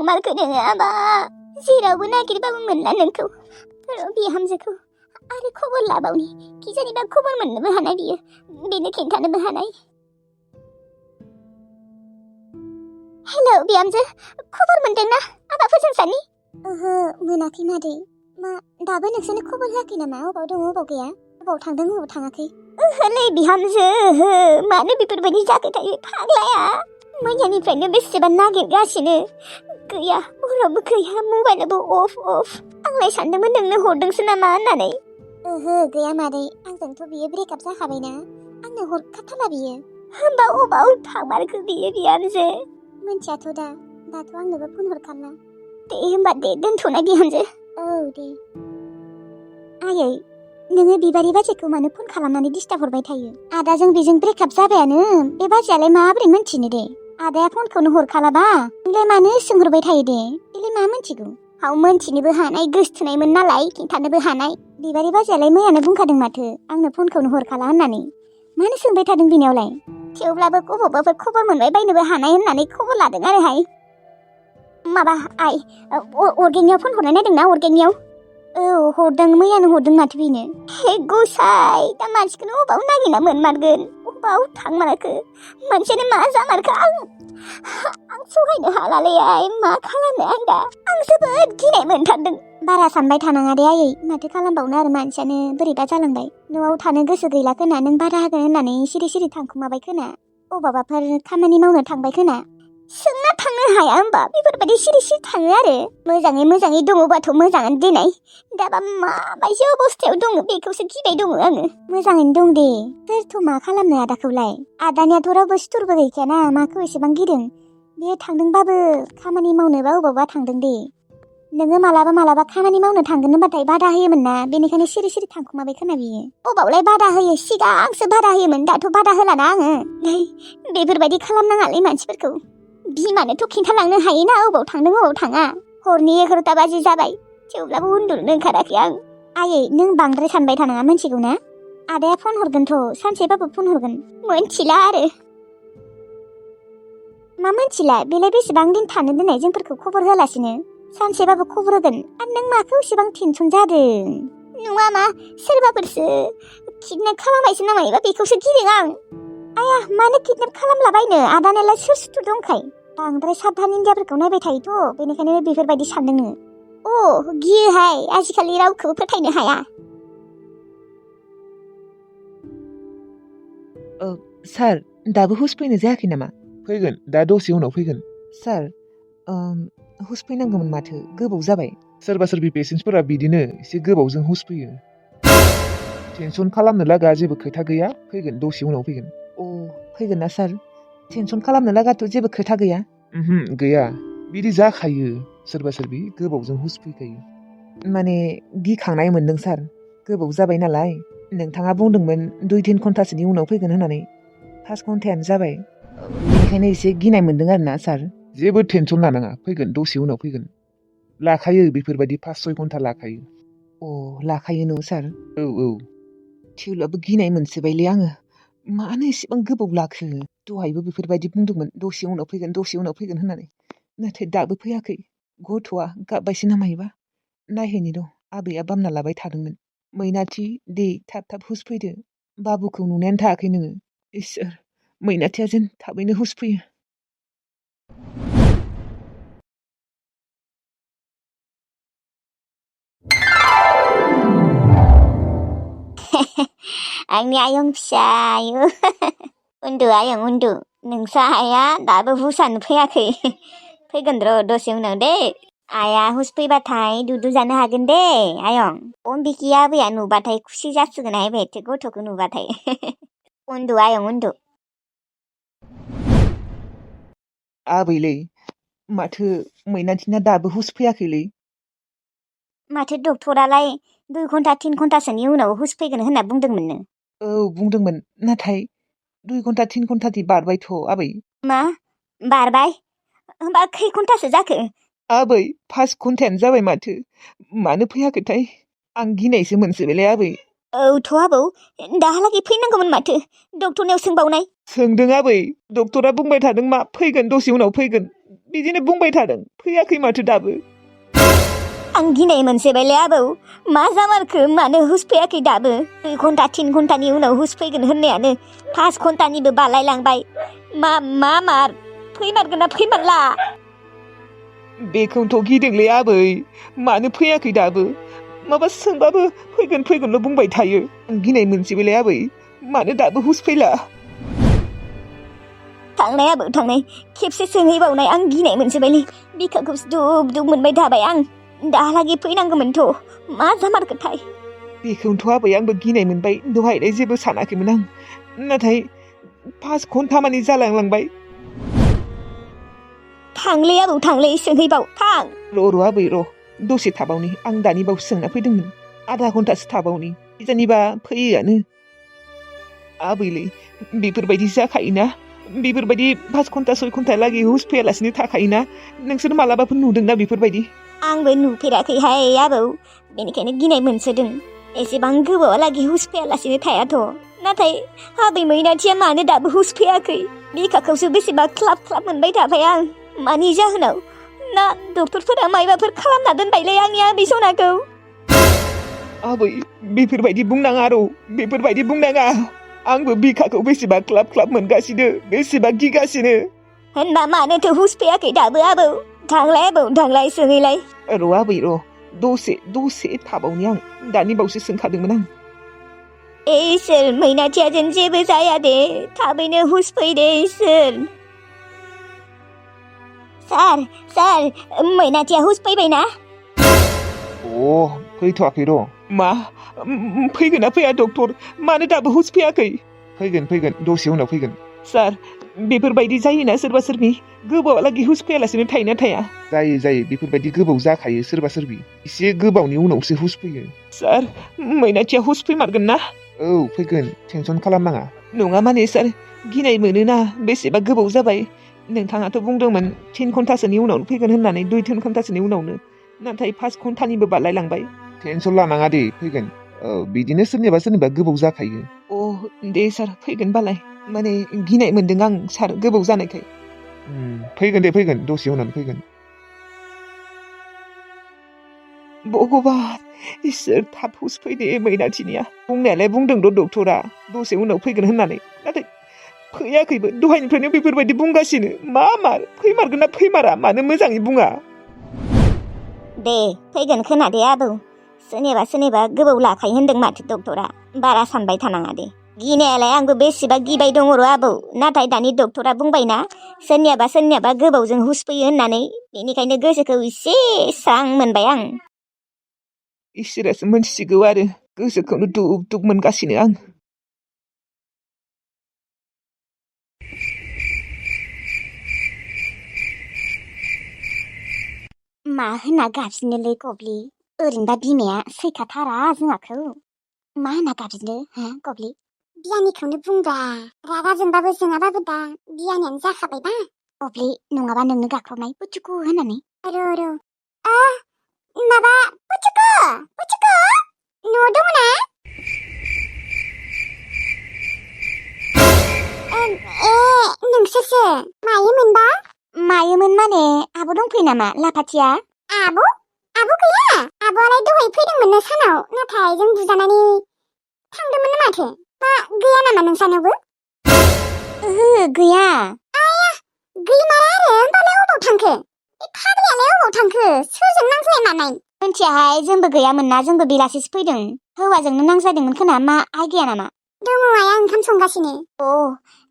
थांमारखो नोङो आबा जेरावबो नागिरबाबो मोनला नोंखौ बिहामजोखौ आरो खबर लाबावनि किजानिबा खबर मोननोबो हानाय बियो बेनो खिन्थानोबो हानाय। हेलौ बिहामजो खबर मोनदोंना आबाफोरजों सानि? ओहो मोनाखै मादै। मा दाबो नोंसोरनो खबर होआखै नामा? अबाव दङ अबाव गैया, अबाव थांदों अबाव थाङाखै? ओहोलै बिहामजो ओहो मानो बेफोरबायदि जाबाय थायो फाग्लाया। मैयानिफ्रायनो बेसेबा नागिरगासिनो गैया हरावबो गैया मबाइलाबो अफ आंलाय सानदोंमोन नोंनो हरदोंसो नामा होननानै। ओहो गैया मादै आंजोंथ' बियो ब्रेकआप जाखाबायना आंनो हरखाथारा बियो। होमबा अबाव थांमारखो बियो बिहामजो? मिन्थियाथ' दाथ' आंनोबो फन हरखाला। दे होमबा दे दोनथ'नाय बिहामजो। औ दे। आयै नोङो बिबारि बाजैखौ मानो फन खालामनानै डिस्टार्ब हरबाय थायो? आदाजों बेजों ब्रेकआप जाबायानो बे बाजैयालाय माबोरै मोनथिनो दे? आदाया फनखौनो हरखालाबा नोंलाय मानो सोंहरबाय थायो दे? बेलाय मा मोनथिगौ? हाव मोनथिनोबो हानाय गोसथोनायमोन नालाय खिन्थानोबो हानाय। बिबारि बाजैयालाय मैयानो बुंखादों माथो आंनो फनखौनो हरखाला होननानै। मानो सोंबाय थादों बिनियावलाय? थेवब्लाबो बबावबाफोर खबर मोनबाय बायनोबो हानाय होननानै खबर लादों आरोहाय। माबा आइ अर्गेंनियाव फन हरनाय नायदोंना अर्गेंनियाव? औ हरदों मैयानो हरदों माथो बेनो। हे गसाइ दा मानसिखौनो अबाव नागिरना मोनमारगोन अबाव थांमारखो मोनसेनो मा जामारखो आं सहायनो हालालै आइ मा खालामनो आं दा आं जोबोद गिनाय मोनथारदों। बारा सानबाय थानाङा दे आयै माथो खालामबावनो आरो मानसियानो बोरैबा जालांबाय। न'आव थानो गोसो गैला खोना नों बादा होगोन होननानै सिरि सिरि थांखुमाबाय खोना अबावबाफोर खामानि मावनो थांबाय खोना सोंना थांनो हाया होमबा बेफोरबायदि सिरि सिरि थाङो आरो मोजाङै दङबाथ' मोजाङानो देनाय दाबा माबायदि अबस्थायाव दङ बेखौसो गिबाय दङ आङो। मोजाङैनो दं दे सोरथ' मा खालामनो आदाखौलाय आदानियाथ' रावबो सुथुरबो गैखायाना माखौ एसेबां गिदों बेयो थांदोंबाबो खामानि मावनोबा अबावबा थांदों दे। नोङो मालाबा खामानि मावनो थांगोन होनबाथाय बादा होयोमोन ना बेनिखायनो सिरि सिरि थांखुमाबाय खोना बियो। अबावलाय बादा होयो सिगांसो बादा होयोमोन दाथ' बादा होलाना आङो। बेफोरबायदि खालामनाङालै मानसिफोरखौ बिमानोथ' खिन्थालांनो हायोना अबाव थांदों अबाव थाङा। हरनि 11ता बाजि जाबाय थेवब्लाबो उन्दुनो ओंखाराखै आं। आयै नों बांद्राय सानबाय थानाङा मिन्थिगौ ना? आदाया फन हरगोनथ' सानसेबाबो फन हरगोन। मोनथिला आरो मा मोनथिला बेलाय बेसेबां दिन थानो दोननाय जोंफोरखौ खबर होलासिनो सानसेबाबो खबर होगोन आरो नों माखौ एसेबां टेनसन जादों? नङा मा सोरबाफोरसो किडनेप खालामबायसो नामा एबा बेखौसो गिदों आं। आया मानो किडनेप खालामलाबायनो आदानालाय सोर सुथुर दंखाय बांद्राय साबधान इन्डियाफोरखौ नायबाय थायोथ' बेनिखायनो बेफोरबायदि सानदों नोङो। गियोहाय आजिखालि रावखौबो फोथायनो हाया। सार दाबो हुस फैनो जायाखै नामा? फैगोन दा दसे उनाव फैगोन। सार हुस फैनांगौमोन माथो गोबाव जाबाय। सोरबा सोरबि पेसेन्टसफोरा बिदिनो एसे गोबावजों हुस फैयो। टेनसन खालामनो लागा जेबो खोथा गैया फैगोन दसे उनाव फैगोन। फैगोन ना सार? टेनसन खालामनो लागाथ' जेबो खोथा गैया। गैया बिदि जाखायो सोरबा सोरबि गोबावजों हुस फैखायो। माने गिखांनाय मोनदों सार गोबाव जाबाय नालाय नोंथाङा बुंदोंमोन 2-3 घन्टासोनि उनाव फैगोन होननानै 5 घन्टायानो जाबाय बेनिखायनो एसे गिनाय मोनदों आरोना सार। जेबो टेनसन लानाङा फैगोन दसे उनाव फैगोन। लाखायो बेफोरबायदि 5-6 घन्टा लाखायो। लाखायो न' सार? औ थेवब्लाबो गिनाय मोनसोबायलै आङो मानो एसेबां गोबाव लाखो? दहायबो बेफोरबायदि बुंदोंमोन दसे उनाव फैगोन होननानै नाथाय दाबो फैयाखै। गथ'आ गाबबायसो ना मायोबा नायहैनि र' आबैया बामना लाबाय थादोंमोन। मैनाथि दे थाब हुस फैदो बाबुखौ नुनायानो थायाखै नोङो। इसोर मैनाथिया जेन थाबैनो हुस फैयो। आंनि आयं फिसा आयु उन्दु आयं उन्दु नोंसा आइया दाबो हुसानो फैयाखै फैगोन र' दसे उनाव दे। आइया हुस फैबाथाय दुदु जानो हागोन दे आयं। अम्बिकी आबैया नुबाथाय खुसि जासिगोनहाय बेथो गथ'खौ नुबाथाय उन्दु आयं उन्दु। आबैलै माथो मैनाथिना दाबो हुस फैयाखैलै? माथो डक्टरालाय 2 घन्टा 3 घन्टासोनि उनाव हुस फैगोन होनना बुंदोंमोननो। बुंदोंमोन नाथाय 2 घन्टा 3 घन्टानि बारबायथ' आबै। मा बारबाय? होमबा खै घन्टासो जाखो? आबै 5 घन्टायानो जाबाय माथो मानो फैयाखैथाय आं गिनायसो मोनसोबायलै आबै। औथ' आबौ दाहालागै फैनांगौमोन माथो डक्टरनियाव सोंबावनाय। सोंदों आबै डक्टरा बुंबाय थादों मा फैगोन दसे उनाव फैगोन बिदिनो बुंबाय थादों फैयाखै माथो दाबो। आं गिनाय मोनसोबायलै आबौ मा जामारखो मानो हुस फैयाखै दाबो 2 घन्टा 3 घन्टानि उनाव हुस फैगोन होननायानो 5 घन्टानिबो बारलायलांबाय मार फैमारगोन ना फैमारला बेखौनोथ' गिदोंलै आबै मानो फैयाखै दाबो माबा सोंबाबो फैगोनल' बुंबाय थायो आं गिनाय मोनसैबायलै आबै मानो दाबो हुस फैला। थांनाय आबौ थांनाय खेबसे सोंहैबावनाय आं गिनाय मोनसोबायलै बिखाखौ दुब मोनबाय थाबाय आं दाहालागै फैनांगौमोनथ' मा जामारखोथाय। बेखौनोथ' आबै आंबो गिनाय मोनबाय दहायलाय जेबो सानाखैमोन आं नाथाय 5 घन्टा मानि जालांबाय। थांलै आबौ थांलै सोंहैबाव थां। र' आबै र' दसे थाबावनि आं दानि बावसो सोंना फैदोंमोन आधा घन्टासो थाबावनि जेनेबा फैयोआनो। आबैलै बेफोरबायदि जाखायोना बेफोरबायदि 5 घन्टा 6 घन्टा लागै हुस फैयालासिनो थाखायोना नोंसोर मालाबाफोर नुदोंना बेफोरबायदि? आंबो नुफेराखैहाय आबौ बेनिखायनो गिनाय मोनसोदों एसेबां गोबावहालागै हुस फैयालासिनो थायाथ' नाथाय आबै मैनाथिया मानो दाबो हुस फैयाखै बिखाखौसो बेसेबा ख्लाब मोनबाय थाबाय आं मानि जाहोनाव ना डक्टरफोरा मायबाफोर खालामना दोनबायलै आंनि आबै सनाखौ। आबै बेफोरबायदि बुंनाङा बेफोरबायदि बुंनाङा आंबो बिखाखौ बेसेबा ख्लाब मोनगासिनो बेसेबा गिगासिनो। होनबा मानोथो हुस फैयाखै दाबो आबौ थांलाय आबौ थांलाय सोंहैलाय। र' आबै र' दसे थाबावनि आं दानि बावसो सोंखादोंमोन आं। इसोर मैनाथिया जेन जेबो जाया दे थाबैनो हुस फैदे इसोर। सार मैनाथिया हुस फैबायना? फैथ'वाखै र'। मा फैगोन ना फैया डक्टर मानो दाबो हुस फैयाखै? फैगोन दसे उनाव फैगोन। सार बेफोरबायदि जायोना सोरबा सोरबि गोबावहालागै हुस फैयालासिनो थायोना थाया? जायो बेफोरबायदि गोबाव जाखायो सोरबा सोरबि एसे गोबावनि उनावसो हुस फैयो। सार मैनाथिया हुस फैमारगोन ना? औ फैगोन टेनसन खालामनाङा। नङा माने सार गिनाय मोनोना बेसेबा गोबाव जाबाय नोंथाङाथ' बुंदोंमोन 3 घन्टासोनि उनावनो फैगोन होननानै 2-3 घन्टासोनि उनावनो नाथाय 5 घन्टानिबो बारलायलांबाय। टेनसन लानाङा दे फैगोन। बिदिनो सोरनिबा गोबाव जाखायो। दे सार फैगोन बालाय माने गिनाय मोनदों आं सार गोबाव जानायखाय। फैगोन दसे उनावनो फैगोन। भगबान इसोर थाब हुस फैदे मैनाथिनिया बुंनायालाय बुंदोंथ' डक्टरा दसे उनाव फैगोन होननानै नाथाय फैयाखैबो दहायनिफ्रायनो बेफोरबायदि बुंगासिनो मार फैमारगोन ना फैमारा मानो मोजाङै बुङा? दे फैगोन खोनादे आबौ सोरनिबा गोबाव लाखायो होनदों माथो डक्टरा बारा सानबाय थानाङा दे। गिनायालाय आंबो बेसेबा गिबाय दङ र' आबौ नाथाय दानि डक्टरा बुंबायना सोरनियाबा गोबावजों हुस फैयो होननानै बेनिखायनो गोसोखौ एसे स्रां मोनबाय आं। इसोरासो मोनथिसिगौ आरो गोसोखौनो दुब मोनगासिनो आं। मा होनना गाबज्रिनोलै गब्लि ओरैनोबा बिमाया सैखाथारा जोंहाखौ मा होनना गाबज्रिनो हा गब्लि? बियानिखौनो बुंब्रा रागा जोंबाबो जोङाबाबो दा बियानियानो जाखाबायबा गब्लि नङाबा नोंनो गाख्रबनाय पुचुकु होननानै। र' माबा पुचुकु न'आव दङ ना? नोंसोरसो मायोमोनबा? मायोमोन माने आब' दंफैयो नामा लाफाथिया? आब' गैया आब'आलाय दहाय फैदोंमोन ना सानाव नाथाय जों बुजानानै थांदोंमोन माथो। मा गैया नामा नोंसानावबो? ओहो गैया। आया गैमारा आरो होमबालाय अबाव थांखो? बे फाग्लायालाय अबाव थांखो? सोरजों नांज्लाय मानाय? मिन्थियाहाय जोंबो गैयामोन ना जोंबो बेलासिसो फैदों। हौवाजोंनो नांज्लायदोंमोन खोना मा आइ गैया नामा? दङ आइया ओंखाम संगासिनो।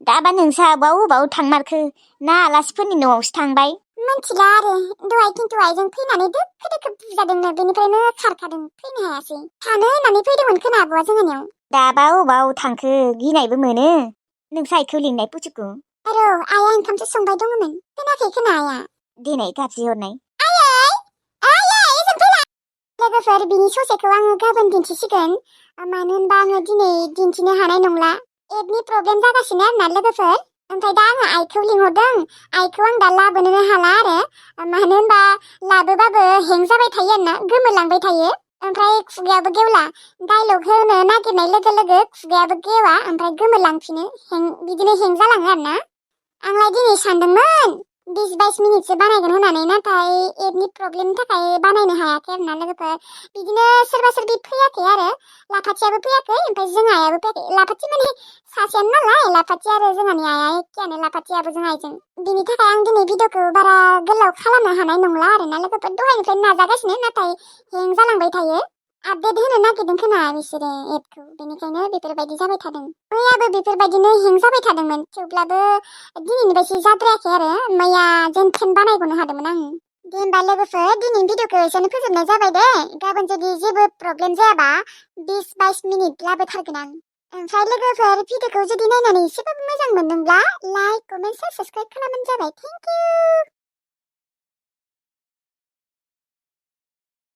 दाबा नोंसा आब'आ अबाव थांमारखो ना आलासिफोरनि न'आवसो थांबाय? मिन्थिला आरो दहाय खिन्थु आइजों फैनानै दोखो बुजादोंनो बेनिफ्रायनो खारखादों फैनो हायासै। थानो होननानै फैदोंमोन खोना आब'आ जोंहानियाव। दाबा अबाव थांखो गिनायबो मोनो नोंसा आइखौ लिंनाय पुचुकु। आइया ओंखामसो संबाय दङमोन खोनायाखै खोना आइया। दिनै गाबज्रि हरनाय आइयै ओजों फैलाय। लोगोफोर बिनि ससेखौ आङो गाबोन दिन्थिसिगोन मानो होनबा आङो दिनै दिन्थिनो हानाय नंला एपनि प्रब्लेम जागासिनो आरोना लोगोफोर। ओमफ्राय दा आङो आइखौ लिंहरदों आइखौ आं दा लाबोनोनो हाला आरो मानो होनबा लाबोबाबो हें जाबाय थायो आरोना गोमोरलांबाय थायो ओमफ्राय खुगायाबो गेवला डायलग होनो नागिरनाय लोगो लोगो खुगायाबो गेवा ओमफ्राय गोमोरलांफिनो बिदिनो हें जालाङो आरोना। आंलाय दिनै सानदोंमोन 20-22 मिनिटसो बानायगोन होननानै नाथाय एपनि प्रब्लेमनि थाखाय बानायनो हायाखै आरोना लोगोफोर बिदिनो सोरबा सोरबि फैयाखै आरो लाफाथियाबो फैयाखै ओमफ्राय जों आइयाबो फैयाखै लाफाथि माने सासेयानो नालाय लाफाथि आरो जोंहानि आइया एखेयानो लाफाथियाबो जों आइजों बिनि थाखाय आं दिनै भिडिअखौ बारा गोलाव खालामनो हानाय नंला आरोना लोगोफोर दहायनिफ्राय नाजागासिनो नाथाय हें जालांबाय थायो आपडेट होनो नागिरदों खोना बिसोरो एपखौ बेनिखायनो बेफोरबायदि जाबाय थादों मैयाबो बेफोरबायदिनो हें जाबाय थादोंमोन थेवब्लाबो दिनैनि बायदि जाद्रायाखै आरो मैया जेन थेन बानायग'नो हादोंमोन आं दे होमबा लोगोफोर दिनैनि भिडिअखौ एसेनो फोजोबनाय जाबाय दे गाबोन जुदि जेबो प्रब्लेम जायाबा 20-22 मिनिट लाबोथारगोन आं ओमफ्राय लोगोफोर भिडिअखौ जुदि नायनानै एसेबाबो मोजां मोनदोंब्ला लाइक कमेन्ट साबस्क्राइब खालामबानो जाबाय थेंक इउ